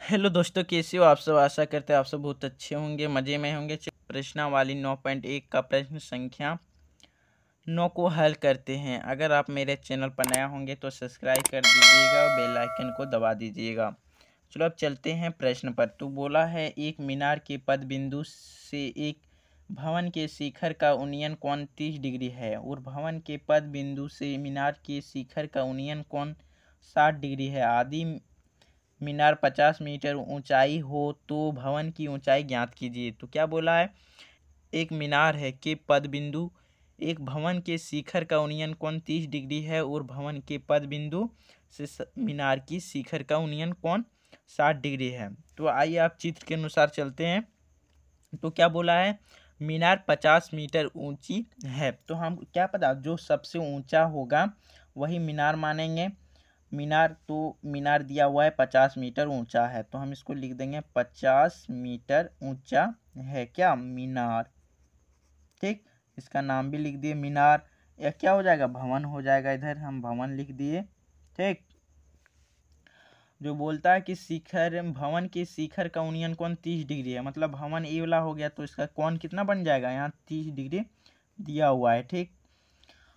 Hello दोस्तों, कैसे हो आप सब। आशा करते हैं आप सब बहुत अच्छे होंगे, मज़े में होंगे। प्रश्नावली 9.1 का प्रश्न संख्या 9 को हल करते हैं। अगर आप मेरे चैनल पर नया होंगे तो सब्सक्राइब कर दीजिएगा और बेल आइकन को दबा दीजिएगा। चलो अब चलते हैं प्रश्न पर। तो बोला है, एक मीनार के पद बिंदु से एक भवन के शिखर का उन्नयन कोण 30 डिग्री है और भवन के पद बिंदु से मीनार के शिखर का उन्नयन कोण 60 डिग्री है। आदि मीनार 50 मीटर ऊंचाई हो तो भवन की ऊंचाई ज्ञात कीजिए। तो क्या बोला है, एक मीनार है के पद बिंदु एक भवन के शिखर का उन्नयन कोण 30 डिग्री है और भवन के पद बिंदु से मीनार की शिखर का उन्नयन कोण 60 डिग्री है। तो आइए आप चित्र के अनुसार चलते हैं। तो क्या बोला है, मीनार 50 मीटर ऊंची है। तो हम क्या पता, जो सबसे ऊंचा होगा वही मीनार मानेंगे। मीनार दिया हुआ है 50 मीटर ऊंचा है, तो हम इसको लिख देंगे 50 मीटर ऊंचा है क्या, मीनार। ठीक, इसका नाम भी लिख दिए मीनार। या क्या हो जाएगा, भवन हो जाएगा। इधर हम भवन लिख दिए। ठीक, जो बोलता है कि शिखर भवन के शिखर का उन्नयन कोण 30 डिग्री है, मतलब भवन ए वाला हो गया तो इसका कोण कितना बन जाएगा, यहाँ 30 डिग्री दिया हुआ है। ठीक,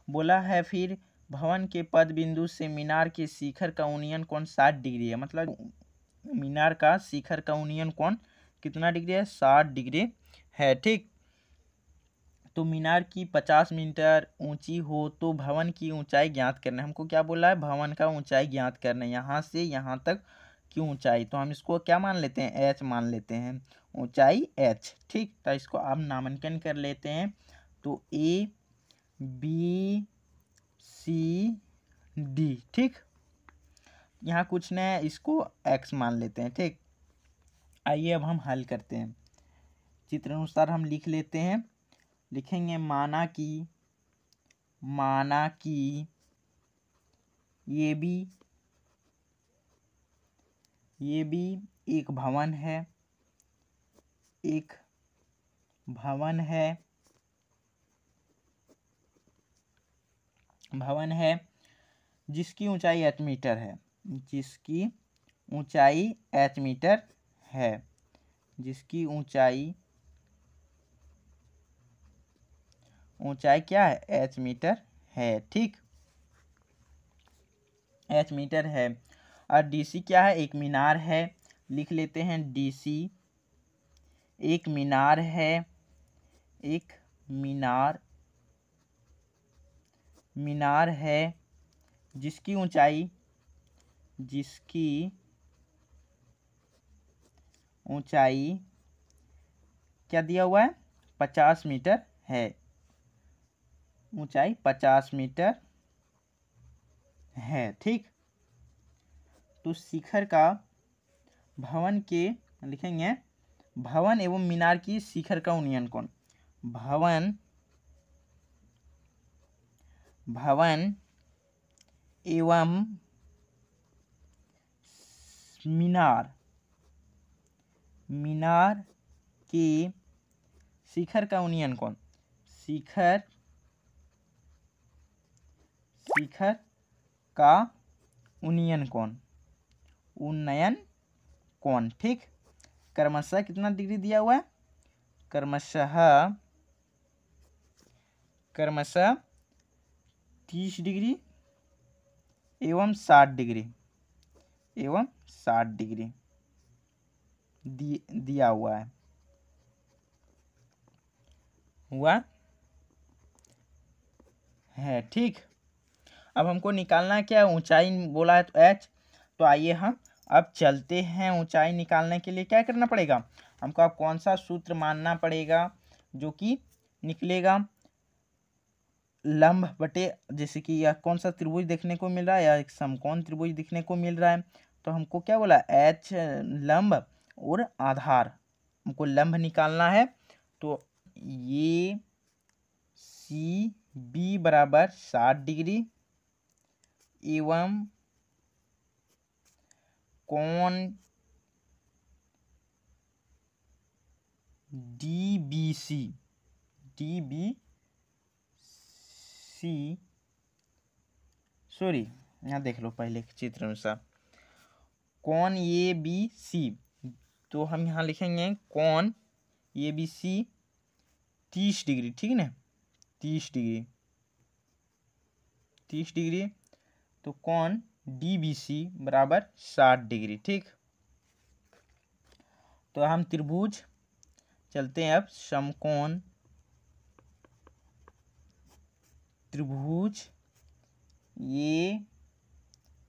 बोला है फिर भवन के पद बिंदु से मीनार के शिखर का उन्नयन कोण 60 डिग्री है, मतलब मीनार का शिखर का उन्नयन कोण कितना डिग्री है, 60 डिग्री है। ठीक, तो मीनार की 50 मीटर ऊंची हो तो भवन की ऊंचाई ज्ञात करना है। हमको क्या बोला है, भवन का ऊंचाई ज्ञात करना है, यहाँ से यहाँ तक की ऊंचाई। तो हम इसको क्या मान लेते हैं, एच मान लेते हैं, ऊंचाई एच। ठीक, तो इसको आप नामांकन कर लेते हैं। तो ए बी सी डी। ठीक, यहाँ कुछ नहीं है, इसको एक्स मान लेते हैं। ठीक, आइए अब हम हल करते हैं। चित्र अनुसार हम लिख लेते हैं। लिखेंगे माना कि ये भी एक भवन है जिसकी ऊंचाई h मीटर है। जिसकी ऊंचाई क्या है, h मीटर है। ठीक, h मीटर है। और DC क्या है, एक मीनार है। लिख लेते हैं DC एक मीनार है, एक मीनार है जिसकी ऊंचाई क्या दिया हुआ है, 50 मीटर है। ऊंचाई 50 मीटर है। ठीक, तो शिखर का भवन के लिखेंगे भवन एवं मीनार की शिखर का उन्नयन कोण। भवन एवं मीनार के शिखर का उन्नयन कोण। शिखर का उन्नयन कोण। ठीक, क्रमशः कितना डिग्री दिया हुआ है, क्रमशः 30 डिग्री एवं 60 डिग्री दिया हुआ है। ठीक, अब हमको निकालना है क्या, ऊंचाई बोला है तो h। तो आइए हम अब चलते हैं। ऊंचाई निकालने के लिए क्या करना पड़ेगा हमको, अब कौन सा सूत्र मानना पड़ेगा जो कि निकलेगा, लंब बटे, जैसे कि यह कौन सा त्रिभुज देखने को मिल रहा है, या एक समकोण त्रिभुज देखने को मिल रहा है। तो हमको क्या बोला, h लंब और आधार, हमको लंब निकालना है। तो ये सी बी बराबर 60 डिग्री एवं कोण DBC सॉरी, यहाँ देख लो पहले चित्र अनुसार। कौन ए बी सी, तो हम यहाँ लिखेंगे कौन ए बी सी 30 डिग्री, ठीक है ना, 30 डिग्री, 30 डिग्री। तो कौन डी बी सी बराबर 60 डिग्री, ठीक। तो हम त्रिभुज चलते हैं अब समकोण त्रिभुज ए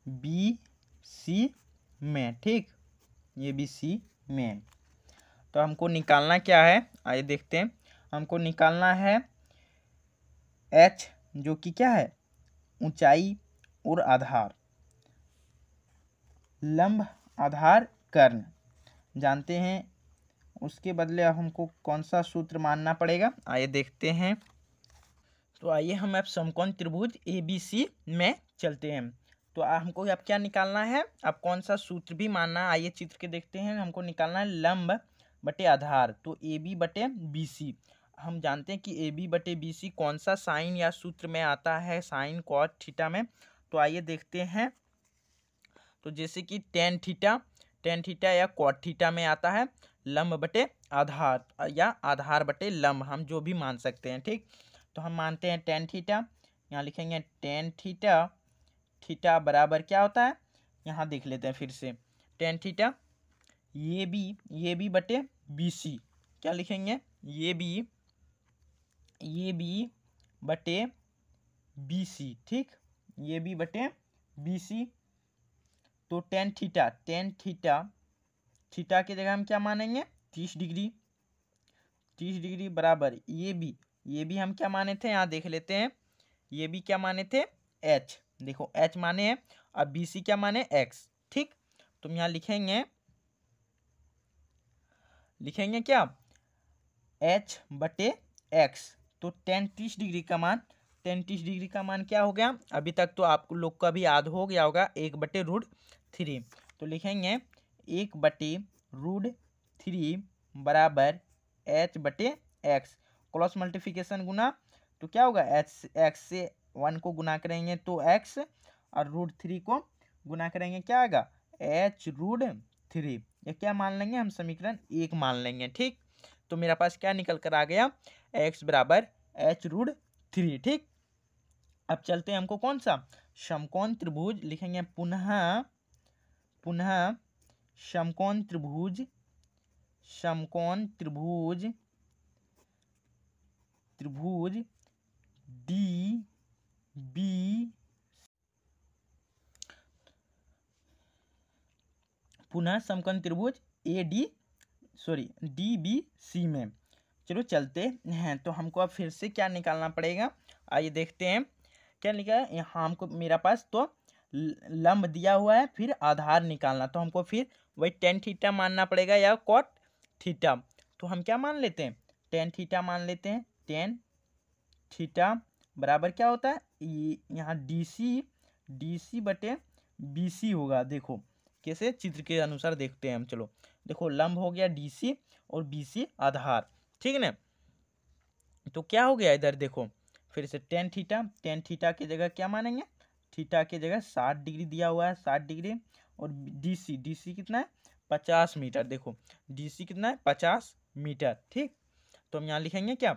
बी सी में, ठीक, ए बी सी में। तो हमको निकालना क्या है, आइए देखते हैं। हमको निकालना है एच, जो कि क्या है, ऊंचाई और आधार, लंब आधार कर्ण जानते हैं। उसके बदले अब हमको कौन सा सूत्र मानना पड़ेगा, आइए देखते हैं। तो आइए हम अब समकोण त्रिभुज ए बी सी में चलते हैं। तो हमको अब क्या निकालना है, अब कौन सा सूत्र भी मानना है, आइए चित्र के देखते हैं। हमको निकालना है लंब बटे आधार, तो ए बी बटे बी सी। हम जानते हैं कि ए बी बटे बी सी कौन सा साइन या सूत्र में आता है, साइन कॉट थीटा में। तो आइए देखते हैं। तो जैसे कि टेन थीटा या कॉट थीटा में आता है लंब बटे आधार या आधार बटे लंब, हम जो भी मान सकते हैं, ठीक। तो हम मानते हैं टेन थीटा, यहाँ लिखेंगे टेन थीटा, थीटा बराबर क्या होता है, यहाँ देख लेते हैं फिर से। टेन थीटा ये बी बटे बी सी, क्या लिखेंगे, ये बी बटे बी सी, ठीक, ये बी बटे बी सी। तो टेन थीटा थीटा की जगह हम क्या मानेंगे, 30 डिग्री, 30 डिग्री बराबर ये भी हम क्या माने थे, यहाँ देख लेते हैं। ये भी क्या माने थे, एच, देखो एच माने हैं, अब बी सी क्या माने, एक्स, ठीक। तुम यहाँ लिखेंगे क्या, एच बटे एक्स। तो टेन 30 डिग्री का मान क्या हो गया, अभी तक तो आप लोग का भी याद हो गया होगा, 1/√3। तो लिखेंगे 1/√3 बराबर एच बटे एक्स, क्रॉस मल्टीप्लिकेशन गुना, तो क्या होगा, एक्स से 1 को गुना करेंगे तो एक्स, और √3 को गुना करेंगे क्या आएगा, h√3। ये क्या मान लेंगे हम, समीकरण 1 मान लेंगे, ठीक। तो मेरा पास क्या निकल कर आ गया, x बराबर h√3, ठीक। अब चलते हैं हमको कौन सा, समकोण त्रिभुज लिखेंगे, पुनः समकोण त्रिभुज डी बी पुनः समकोण त्रिभुज डी बी सी में। चलो चलते हैं। तो हमको अब फिर से क्या निकालना पड़ेगा, आइए देखते हैं क्या लिखा है यहाँ। हमको मेरा पास तो लंब दिया हुआ है, फिर आधार निकालना, तो हमको फिर वही टेन थीटा मानना पड़ेगा या कॉट थीटा। तो हम क्या मान लेते हैं, टेन थीटा मान लेते हैं। टेन थीटा बराबर क्या होता है, यहाँ डी सी बटे बी सी होगा। देखो कैसे, चित्र के अनुसार देखते हैं हम। चलो देखो, लंब हो गया डी सी और बी सी आधार, ठीक है ना। तो क्या हो गया इधर, देखो फिर से टेन थीटा की जगह क्या मानेंगे, थीटा की जगह 60 डिग्री दिया हुआ है, 60 डिग्री। और डी सी कितना है, 50 मीटर। देखो डी सी कितना है, 50 मीटर, ठीक। तो हम यहाँ लिखेंगे क्या,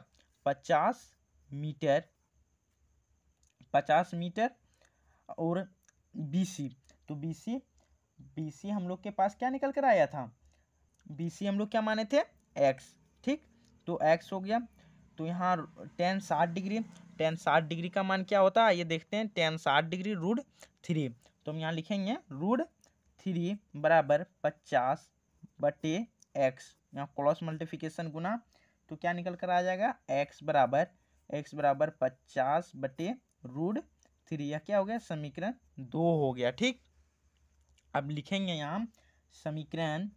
50 मीटर। और बी सी, तो बी सी हम लोग के पास क्या निकल कर आया था, बी सी हम लोग क्या माने थे, एक्स, ठीक। तो एक्स हो गया। तो यहाँ टेन 60 डिग्री का मान क्या होता है, ये देखते हैं। टेन 60 डिग्री √3, तो हम यहाँ लिखेंगे √3 बराबर 50 बटे एक्स, यहाँ क्रॉस मल्टीप्लिकेशन गुना, तो क्या निकल कर आ जाएगा, एक्स बराबर 50 बटे √3। यह क्या हो गया, समीकरण 2 हो गया, ठीक। अब लिखेंगे यहाँ समीकरण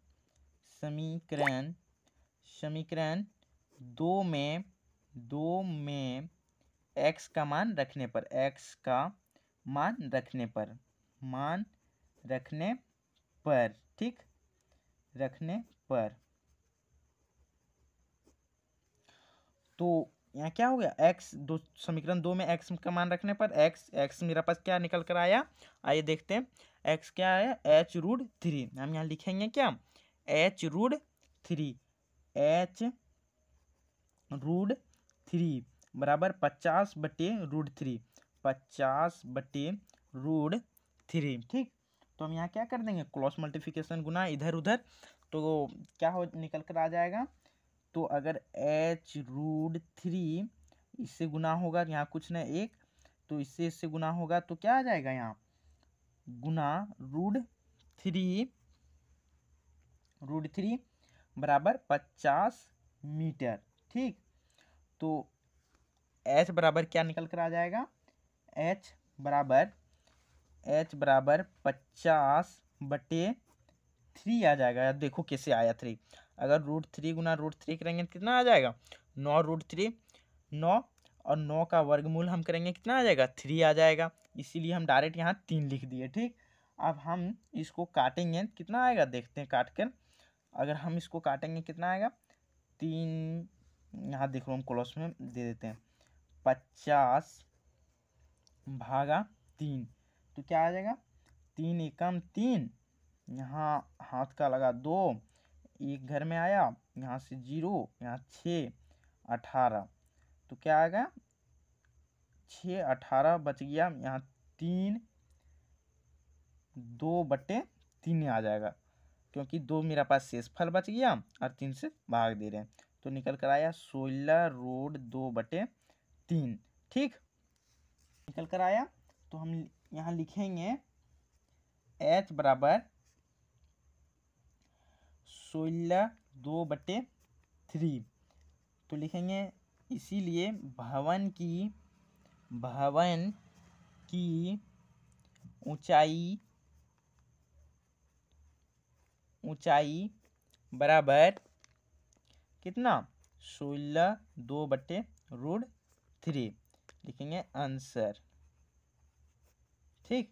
2 में x का मान रखने पर, ठीक, रखने पर। तो यहाँ क्या हो गया, समीकरण 2 में x का मान रखने पर x मेरा पास क्या निकल कर आया, आइए देखते हैं। एक्स क्या है, h√3। हम यहाँ लिखेंगे क्या, h√3, h√3 बराबर 50/√3, 50/√3। ठीक, तो हम यहाँ क्या कर देंगे, क्रॉस मल्टीप्लिकेशन, गुना इधर उधर, तो क्या हो निकल कर आ जाएगा। तो अगर h√3 इससे गुना होगा, यहाँ कुछ नहीं एक, तो इससे गुना होगा तो क्या आ जाएगा यहाँ, गुना √3 बराबर 50 मीटर। ठीक, तो h बराबर क्या निकल कर आ जाएगा, h बराबर 50/3 आ जाएगा। यार देखो कैसे आया 3, अगर √3 गुना √3 करेंगे तो कितना आ जाएगा, 9√3, 9, और 9 का वर्गमूल हम करेंगे कितना आ जाएगा, 3 आ जाएगा। इसीलिए हम डायरेक्ट यहाँ 3 लिख दिए। ठीक, अब हम इसको काटेंगे कितना आएगा, देखते हैं काट कर। अगर हम इसको काटेंगे कितना आएगा, 3, यहाँ देखो हम क्लोज में दे देते हैं, 50/3, तो क्या आ जाएगा, 3 एकम 3, यहाँ हाथ का लगा 2, एक घर में आया, यहाँ से 0, यहाँ 6, 18, तो क्या आ गया, 6, 18 बच गया, यहाँ 3, 2/3 आ जाएगा, क्योंकि 2 मेरा पास शेषफल बच गया और 3 से भाग दे रहे हैं, तो निकल कर आया 16√2/3। ठीक, निकल कर आया, तो हम यहाँ लिखेंगे h बराबर 16/2/3, तो लिखेंगे, इसीलिए भवन की ऊंचाई बराबर कितना, 16/2/√3 लिखेंगे आंसर। ठीक,